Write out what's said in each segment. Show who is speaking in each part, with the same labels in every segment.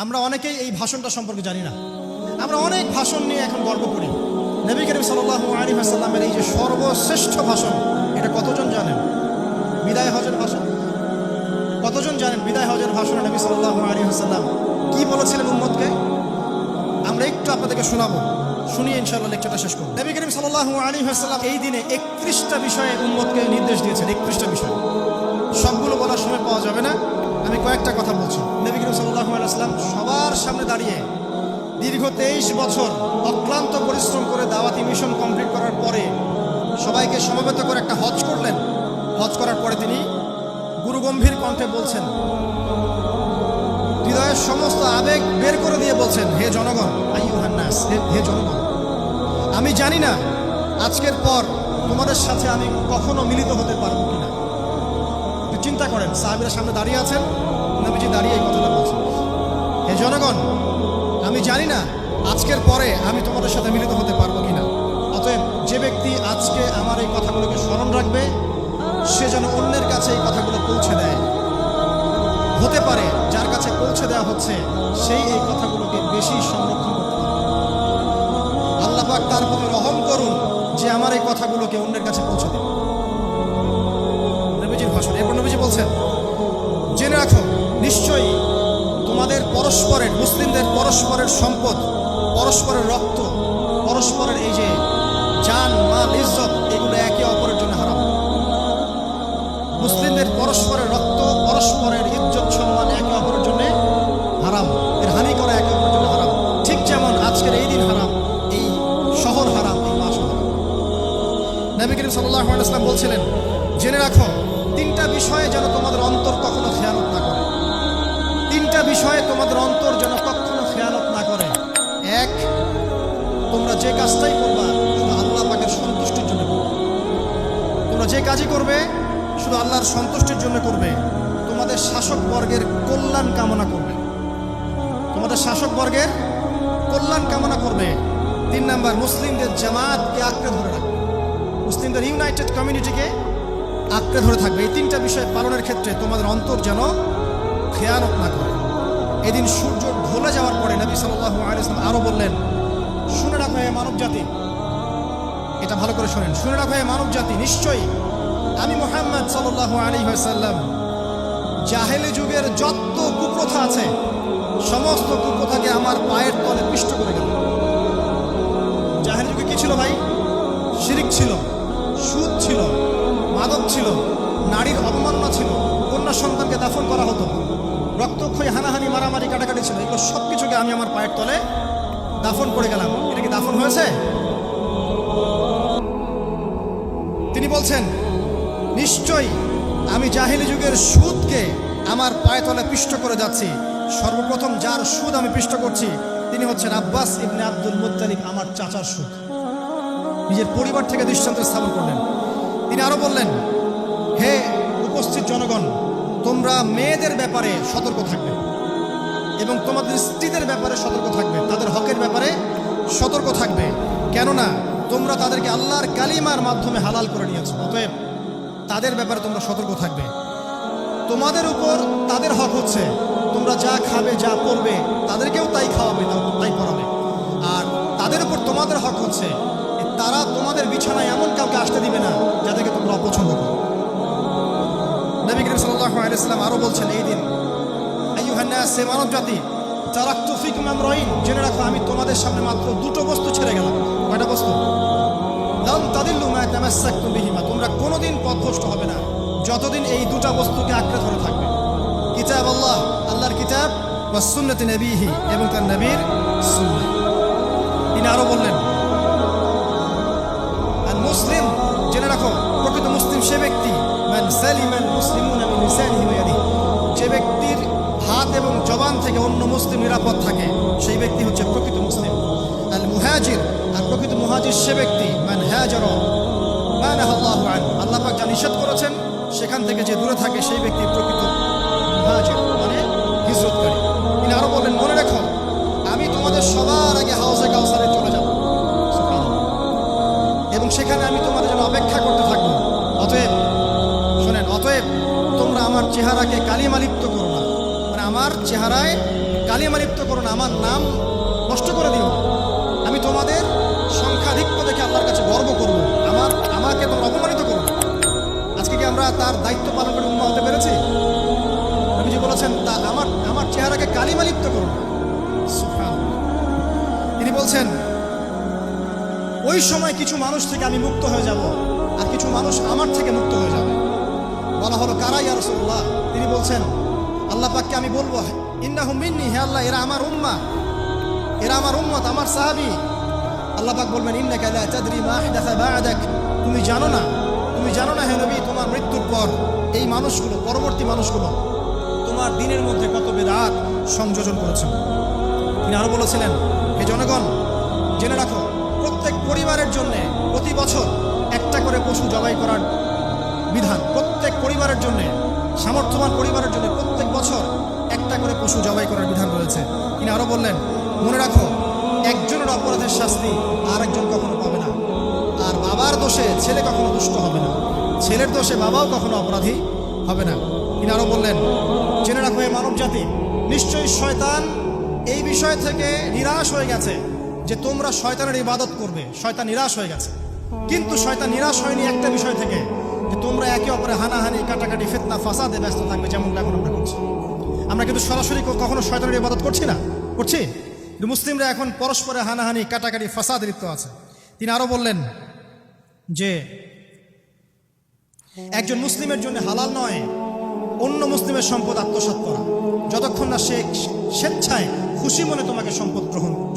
Speaker 1: আমরা অনেকেই এই ভাষণটা সম্পর্কে জানি না। আমরা অনেক ভাষণ নিয়ে এখন গর্ব করি। নবী করিম সাল্লাল্লাহু আলাইহি ওয়াসাল্লামের এই যে সর্বশ্রেষ্ঠ ভাষণ, এটা কতজন জানেন? বিদায় হজের ভাষণ। কতজন জানেন বিদায় হজের ভাষণে নবী সাল্লাল্লাহু আলাইহি ওয়াসাল্লাম কি বলেছিলেন উম্মতকে? আমরা একটু আপনাদেরকে শোনাবো, শুনিয়ে ইনশাআল্লাহ লেকচারটা শেষ করব। নবী করিম সাল্লাল্লাহু আলাইহি ওয়াসাল্লাম এই দিনে 31টা বিষয়ে উম্মতকে নির্দেশ দিয়েছেন। 31টা বিষয়, সবগুলো বলার সময় পাওয়া যাবে না, আমি কয়েকটা কথা বলছি। নবী করিম সাল্লাল্লাহু আলাইহি ওয়াসাল্লাম সবার সামনে দাঁড়িয়ে দীর্ঘ 23 বছর অক্লান্ত পরিশ্রম করে দাওয়াতি মিশন কমপ্লিট করার পরে সবাইকে সমবেত করে একটা হজ করলেন। হজ করার পরে তিনি গুরুগম্ভীর কণ্ঠে বলছেন, হৃদয়ের সমস্ত আবেগ বের করে দিয়ে বলছেন, হে জনগণ, আইয়ুহান নাস, হে জনগণ, আমি জানি না আজকের পর তোমাদের সাথে আমি কখনো মিলিত হতে পারবো কিনা। একটু চিন্তা করেন, সাহাবীরা সামনে দাঁড়িয়ে আছেন, নবীজি দাঁড়িয়ে এই কথাটা বলছেন, হে জনগণ, আমি জানি না আজকের পরে আমি তোমাদের সাথে মিলিত হতে পারবো কিনা। অতএব যে ব্যক্তি আজকে আমার এই কথাগুলোকে স্মরণ রাখবে, সে যেন অন্যের কাছে এই কথাগুলো পৌঁছে দেয়। হতে পারে যার কাছে পৌঁছে দেওয়া হচ্ছে সেই এই কথাগুলোকে বেশি সংরক্ষণ করতে পারে। আল্লাহ পাক তার প্রতি রহম করুন যে আমার এই কথাগুলোকে অন্যের কাছে পৌঁছে দেবে। নবীজির ভাষণ। এরপর নবীজি বলছেন, জেনে রাখো নিশ্চয়ই তোমাদের পরস্পরের, মুসলিমদের পরস্পরের সম্পদ, পরস্পরের রক্ত, পরস্পরের এই যে জান, মাল, ইজ্জত, এগুলো একে অপরের জন্য হারাম। মুসলিমদের পরস্পরের রক্ত, পরস্পরের ইজ্জত, সম্মান একে অপরের জন্য হারাম। এর হানি করা একে অপরের জন্য হারাম। ঠিক যেমন আজকের এই দিন হারাম, এই শহর হারাম, এই মাস হারাম। নবী করিম সাল্লাল্লাহু আলাইহি ওয়াসাল্লাম বলছিলেন, জেনে রাখো 3টা বিষয়ে যেন তোমাদের অন্তর কখনো খেয়ানত না করে। 3টা বিষয়ে তোমাদের অন্তর যেন কখনো খেয়ানত না করে। 1, তোমরা যে কাজটাই করবা শুধু আল্লাহ পাকের সন্তুষ্টির জন্য করবে। তোমরা যে কাজই করবে শুধু আল্লাহর সন্তুষ্টির জন্য করবে। তোমাদের শাসক বর্গের কল্যাণ কামনা করবে। তোমাদের শাসক বর্গের কল্যাণ কামনা করবে। 3 নাম্বার, মুসলিমদের জামাতকে আঁকড়ে ধরে রাখবে। মুসলিমদের ইউনাইটেড কমিউনিটিকে আঁকড়ে ধরে থাকবে। এই 3টা বিষয় পালনের ক্ষেত্রে তোমাদের অন্তর যেন খেয়ানত না করে। এদিন সূর্য ঢলে যাওয়ার পরে নবী সাল্লাল্লাহু আলাইহি ওয়াসাল্লাম আরো বললেন, শুনে রাখো হে মানব জাতি, এটা ভালো করে শোনেন, শুনে রাখো হে মানব জাতি, নিশ্চয়ই আমি মুহাম্মদ সাল্লাল্লাহু আলাইহি ওয়াসাল্লাম জাহেলি যুগের যত কুপ্রথা আছে সমস্ত কুপ্রথাকে আমার পায়ের তলে পিষ্ট করে গেল। জাহেলি যুগে কি ছিল ভাই? শিরিক ছিল, সুদ ছিল, মাদক ছিল, নারীর অবমাননা ছিল, কন্যা সন্তানকে দাফন করা হতো, রক্তক্ষয়ী, হানাহানি, মারামারি, কাটাকাটি ছিল। এগুলো সব কিছুকে আমি আমার পায়ের তলে দাফন করে গেলাম। এটা কি দাফন হয়েছে? তিনি বলছেন, নিশ্চয়ই আমি জাহেলি যুগের সুদকে আমার পায়ে তলে পিষ্ট করে যাচ্ছি। সর্বপ্রথম যার সুদ আমি পিষ্ট করছি তিনি হচ্ছেন আব্বাস ইবনে আব্দুল মুত্তালিব, আমার চাচার সুদ। নিজের পরিবার থেকে দৃষ্টান্ত স্থাপন করলেন। তিনি আরো বললেন, হে উপস্থিত জনগণ, তোমরা মেয়েদের ব্যাপারে সতর্ক থাকবে এবং তোমাদের স্ত্রীদের ব্যাপারে সতর্ক থাকবে, তাদের হকের ব্যাপারে সতর্ক থাকবে, কেননা তোমরা তাদেরকে আল্লাহর কালিমার মাধ্যমে হালাল করে নিয়েছো। অতএব তাদের ব্যাপারে তোমরা সতর্ক থাকবে। তোমাদের উপর তাদের হক হচ্ছে তোমরা যা খাবে, যা পরবে, তাদেরকেও তাই খাওয়াবে, তাই পরাবে। আর তাদের উপর তোমাদের হক হচ্ছে তারা তোমাদের বিছানায় এমন কাউকে আসতে দিবে না যাদেরকে তোমরা অপছন্দ করো। নবী করিম সাল্লাল্লাহু আলাইহি ওয়াসাল্লাম আরো বলছেন, এই দিন আইয়ুহান নাস, হে মানব জাতি, তারাকতু ফিকুম আমরাইন, জেনে রাখো আমি তোমাদের সামনে মাত্র 2টো বস্তু ছেড়ে গেলাম। কয়টা বস্তু? লান তাদিল্লু মা তামাসসাকতুম বিহিমা, তোমরা কোনোদিন পথভ্রষ্ট হবে না যতদিন এই 2টা বস্তুকে আঁকড়ে ধরে থাকবে। কিতাব আল্লাহ, আল্লাহর কিতাব, ওয়া সুন্নতি নবীহি, এবং তার নবীর সুন্নাহ। তিনি আরো বললেন, আল মুসলিম, জেনে রাখো প্রকৃত মুসলিম সে ব্যক্তি, মান সালিমাল মুসলিমুনা মিন লিসানিহি ওয়া ইয়াদিহি, যে ব্যক্তির হাত এবং জবান থেকে অন্য মুসলিম নিরাপদ থাকে সেই ব্যক্তি হচ্ছে প্রকৃত মুসলিম। আল মুহাজির, আর প্রকৃত মুহাজির সে ব্যক্তি, মান হাজারা মা নাহাল্লাহু আনহু, আল্লাহ পাক যা নিষেধ করেছেন সেখান থেকে যে দূরে থাকে সেই ব্যক্তি প্রকৃত মুহাজির, মানে হিজরতকারী। তিনি আরো বলেন, মনে রাখো আমি তোমাদের সবার আগে হাউজে কাউসারে চলে যাব এবং সেখানে আমি তোমাদের জন্য অপেক্ষা করতে থাকবো। অতএব শোনেন, অতএব তোমরা আমার চেহারাকে কালিমা লিপ্ত করো না, মানে আমার চেহারায় কালিমা লিপ্ত করো না, আমার নাম নষ্ট করে দিও না। আমি তোমাদের সংখ্যাধিক্য দেখে আল্লাহর কাছে গর্ব করব, আমাকে তোমরা অপমানিত করো না। আজকে কি আমরা তার দায়িত্ব পালন করে উম্মাহ হতে পেরেছি? নবীজি বলেছেন তা আমার চেহারাকে কালিমা লিপ্ত করো না। সুবহানাল্লাহ। তিনি বলছেন ওই সময় কিছু মানুষ থেকে আমি মুক্ত হয়ে যাব, আর কিছু মানুষ আমার থেকে মুক্ত হয়ে যাবে। বলা হলো কারা ইয়া রাসূলুল্লাহ? তিনি বলছেন আল্লাহ পাককে আমি বলবো ইন্নাহুম মিন্নি, হে আল্লাহ এরা আমার উম্মাহ, এরা আমার উম্মত, আমার সাহাবী। আল্লাহ পাক বলবেন ইন্নাকা লা তাদরি মা আহদাসা বা'দাক, তুমি জানো না হে নবী তোমার মৃত্যুর পর এই মানুষগুলো, পরবর্তী মানুষগুলো তোমার দিনের মধ্যে কত বিদআত সংযোজন করেছে। তিনি আরো বলেছিলেন হে জনগণ জেনে রাখো প্রত্যেক পরিবারের জন্য প্রতি বছর একটা করে পশু জবাই করার বিধান, প্রত্যেক পরিবারের জন্য, সামর্থ্যবান পরিবারের জন্য প্রত্যেক বছর একটা করে পশু জবাই করার বিধান রয়েছে। তিনি আরো বললেন মনে রাখো একজনের অপরাধের শাস্তি আরেকজন কখনো পাবে না, আর বাবার দোষে ছেলে কখনো দুষ্ট হবে না, ছেলের দোষে বাবাও কখনো অপরাধী হবে না। তিনি আরো বললেন জেনে রাখো এই মানব জাতি নিশ্চয়ই শয়তান এই বিষয় থেকে নিরাশ হয়ে গেছে যে তোমরা শয়তানের ইবাদত করবে, শয়তান নিরাশ হয়ে গেছে। কিন্তু শয়তান নিরাশ হয়নি একটা বিষয় থেকে, যে তোমরা একে অপরে হানাহানি, কাটাকাটি, ফিতনা, ফাসাদে ব্যস্ত থাকবে, যেমনটা এখন আমরা করছি। আমরা কিন্তু সরাসরি কখনো শয়তানের ইবাদত করছি না, করছি? কিন্তু মুসলিমরা এখন পরস্পরে হানাহানি, কাটাকাটি, ফাসাদে লিপ্ত আছে। তিনি আরো বললেন যে একজন মুসলিমের জন্য হালাল নয় অন্য মুসলিমের সম্পদ আত্মসাৎ করা, যতক্ষণ না সে স্বেচ্ছায় খুশি মনে তোমাকে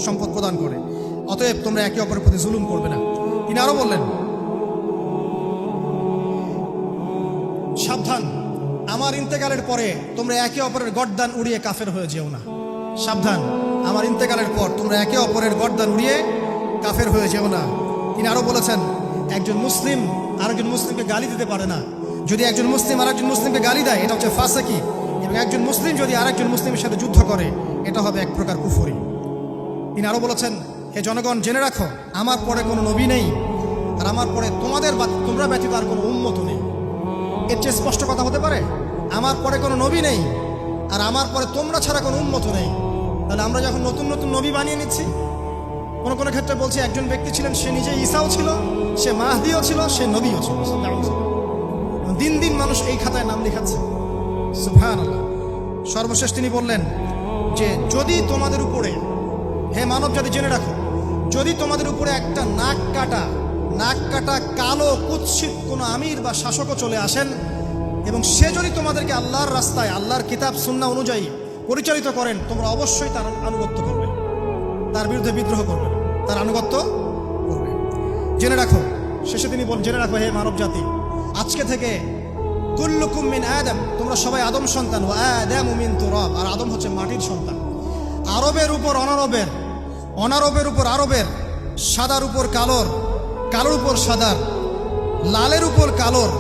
Speaker 1: সম্পদ প্রদান করে। অতএব তোমরা একে অপরের প্রতি জুলুম করবে না। তিনি আরো বললেন সাবধান, আমার ইন্তেকালের পরে তোমরা একে অপরের গর্দান উড়িয়ে কাফের হয়ে যেও না। সাবধান, আমার ইন্তেকালের পর তোমরা একে অপরের গর্দান উড়িয়ে কাফের হয়ে যেও না। তিনি আরো বলেছেন একজন মুসলিম আরেকজন মুসলিমকে গালি দিতে পারে না। যদি একজন মুসলিম আরেকজন মুসলিমকে গালি দেয় এটা হচ্ছে ফাসিকি, এবং একজন মুসলিম যদি আরেকজন মুসলিমের সাথে যুদ্ধ করে এটা হবে এক প্রকার কুফরি। তিনি আরো বলেছেন হে জনগণ জেনে রাখো আমার পরে কোনো নবী নেই, আর আমার পরে তোমরা ব্যতীত আর কোনো উম্মত নেই। এর চেয়ে স্পষ্ট কথা হতে পারে? আমার পরে কোনো নবী নেই আর আমার পরে তোমরা ছাড়া কোনো উম্মত নেই। তাহলে আমরা যখন নতুন নতুন নবী বানিয়ে নিচ্ছি, কোনো কোনো ক্ষেত্রে বলছি একজন ব্যক্তি ছিলেন সে নিজে ঈসাও ছিল, সে মাহদিও ছিল, সে নবীও ছিল। দিন দিন মানুষ এই খাতায় নাম লেখাচ্ছে। সুবহানাল্লাহ। সর্বশেষ তিনি বললেন যে যদি তোমাদের উপরে, হে মানব জাতি জেনে রাখো, যদি তোমাদের উপরে একটা নাক কাটা কালো কুৎসিত কোনো আমির বা শাসকও চলে আসেন এবং সে যদি তোমাদেরকে আল্লাহর রাস্তায়, আল্লাহর কিতাব সুন্নাহ অনুযায়ী পরিচালিত করেন, তোমরা অবশ্যই তার আনুগত্য করবে, তার বিরুদ্ধে বিদ্রোহ করবে, তার আনুগত্য করবে। জেনে রাখো, শেষে তিনি জেনে রাখো হে মানব জাতি, আজকে থেকে কুল্লুকুম মিন আদম, তোমরা সবাই আদম সন্তান, ওয়া আদামু মিন তুরাব, আর আদম হচ্ছে মাটির সন্তান। আরবের উপর অনারবের, অনারবের উপর আরবের, সাদার উপর কালোর, কালোর উপর সাদার, লালের উপর কালোর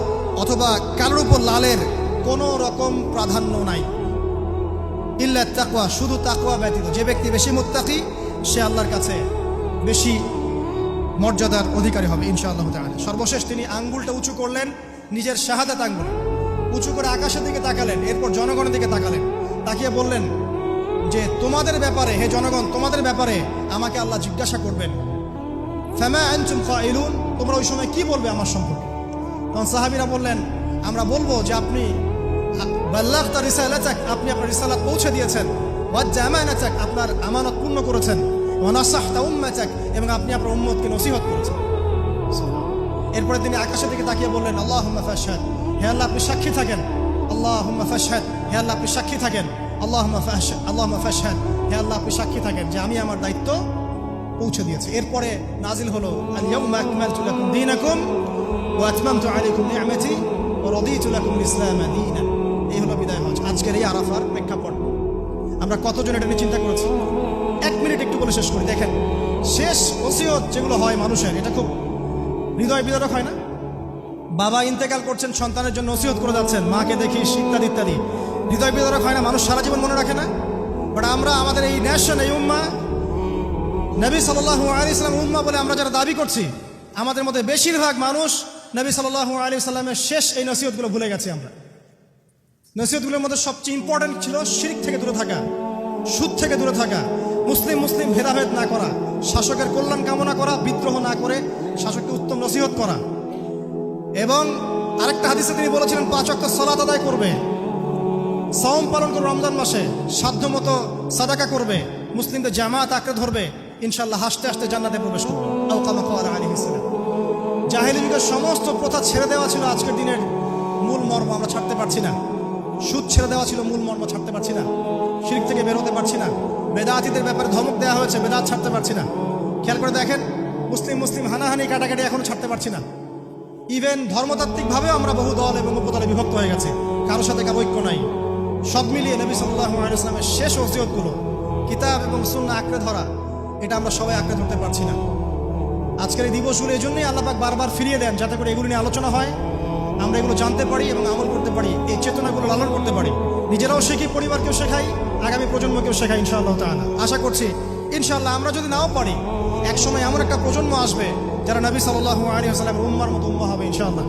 Speaker 1: অথবা কালোর উপর লালের কোনো রকম প্রাধান্য নাই। ইল্লা তাকওয়া, শুধু তাকওয়া ব্যতীত। যে ব্যক্তি বেশি মুত্তাকি সে আল্লাহর কাছে বেশি মর্যাদার অধিকারী হবে ইনশাআল্লাহ তাআলা। সর্বশেষ তিনি আঙ্গুলটা উঁচু করলেন, নিজের শাহাদাত আঙ্গুল উঁচু করে আকাশের দিকে তাকালেন, এরপর জনগণের দিকে তাকালেন, তাকিয়ে বললেন যে তোমাদের ব্যাপারে, হে জনগণ তোমাদের ব্যাপারে আমাকে আল্লাহ জিজ্ঞাসা করবেন। ফামা আনতুম কাইলুন, তোমরা ওই সময় কি বলবে আমার সম্পর্কে? তখন সাহাবীরা বললেন আমরা বলবো যে আপনি বাল্লাগতা রিসালাতাক, আপনি আপনার রিসালাত পৌঁছে দিয়েছেন, ওয়াজ্জা আমানাতাক, আপনার আমানত পূর্ণ করেছেন, ওয়া নাসাহতা উম্মাতাক, এবং আপনি আপনার উম্মতকে নসিহত করেছেন। এরপরে তিনি আকাশের দিকে তাকিয়ে বললেন আল্লাহুম্মা ফাশহাদ, হে আল্লাহ আপনি সাক্ষী থাকেন। আল্লাহুম্মা ফাশহাদ, হে আল্লাহ আপনি সাক্ষী থাকেন। আল্লাহুম্মা ফাশহাদ, হে আল্লাহ আপনি সাক্ষী থাকেন যে আমি আমার দায়িত্ব পৌঁছে দিয়েছি। এরপরে নাজিল হলো আল ইয়াউমা আকমালতু লাকুম দীনাকুম ওয়া আতমামতু আলাইকুম নি'মাতি ওয়া রাদিতু লাকুম ইসলাম দীনান। এই হলো বিদায় হজ, আজকের এই আরাফার প্রেক্ষাপট। আমরা কতজন এটা নিয়ে চিন্তা করেছি? 1 মিনিট একটু বলে শেষ করি। দেখেন, শেষ ওসিয়ত যেগুলো হয় মানুষের, এটা খুব হৃদয় বিদারক হয় না? বাবা ইন্তেকাল করছেন, সন্তানের জন্য ওসিয়ত করে যাচ্ছেন, মাকে দেখিস ইত্যাদি ইত্যাদি, হৃদয় বিদারক হয় না? মানুষ সারা জীবন মনে রাখে না? বাট আমরা আমাদের এই নেশন, এই উম্মাহ, নবী সাল্লাল্লাহু আলাইহি ওয়াসাল্লাম উম্মাহ বলে আমরা যারা দাবি করছি, আমাদের মধ্যে বেশিরভাগ মানুষ নবী সাল্লাল্লাহু আলাইহি ওয়াসাল্লামের শেষ এই নসিহতগুলো ভুলে গেছি আমরা। নসিহতগুলোর মধ্যে সবচেয়ে ইম্পর্টেন্ট ছিল শিরক থেকে দূরে থাকা, সুদ থেকে দূরে থাকা, মুসলিম মুসলিম ভেদাভেদ না করা, শাসকের কল্যাণ কামনা করা, বিদ্রোহ না করে শাসককে উত্তম নসিহত করা। এবং আরেকটা হাদিসে তিনি বলেছিলেন 5 ওয়াক্ত সালাত আদায় করবে, সাওম পালন করবে, রমজান মাসে সাধ্যমতো সাদাকা করবে, মুসলিমদের জামাত আঁকড়ে ধরবে, ইনশাআল্লাহ হাসতে হাসতে জান্নাতে প্রবেশ করবে। আও কামা ক্বালা আলাইহিস সালাম। জাহেলি যুগের সমস্ত প্রথা ছেড়ে দেওয়া ছিল আজকের দিনের মূল মর্ম, আমরা ছাড়তে পারছি না। সুদ ছেড়ে দেওয়া ছিল মূল মর্ম, ছাড়তে পারছি না। শিরক থেকে বেরোতে পারছি না। বেদাতীদের ব্যাপারে ধমক দেওয়া হয়েছে, বেদাত ছাড়তে পারছি না। খেয়াল করে দেখেন, মুসলিম মুসলিম হানাহানি কাটাকাটি এখনো ছাড়তে পারছি না। ইভেন ধর্মতাত্ত্বিকভাবেও আমরা বহু দল এবং উপদলে বিভক্ত হয়ে গেছে, কারোর সাথে কারো ঐক্য নাই। সব মিলিয়ে নবী সাল্লাল্লাহু আলাইহি ওয়াসাল্লামের শেষ ওসিয়তগুলো, কিতাব এবং সুন্নাহ আঁকড়ে ধরা, এটা আমরা সবাই আঁকড়ে ধরতে পারছি না। আজকের এই দিবসগুলো এই জন্যই আল্লাহ পাক বারবার ফিরিয়ে দেন, যাতে করে এগুলো নিয়ে আলোচনা হয়, আমরা এগুলো জানতে পারি এবং আমল করতে পারি, এই চেতনাগুলো লালন করতে পারি, নিজেরাও শিখি, পরিবারকেও শেখাই, আগামী প্রজন্মকেও শেখাই ইনশাআল্লাহ তাআলা। আশা করছি ইনশাআল্লাহ আমরা যদি নাও পারি, এক সময় এমন একটা প্রজন্ম আসবে যারা নবী সাল্লাল্লাহু আলাইহি ওয়াসাল্লামের উম্মার মতো উম্মাহ হবে ইনশাআল্লাহ।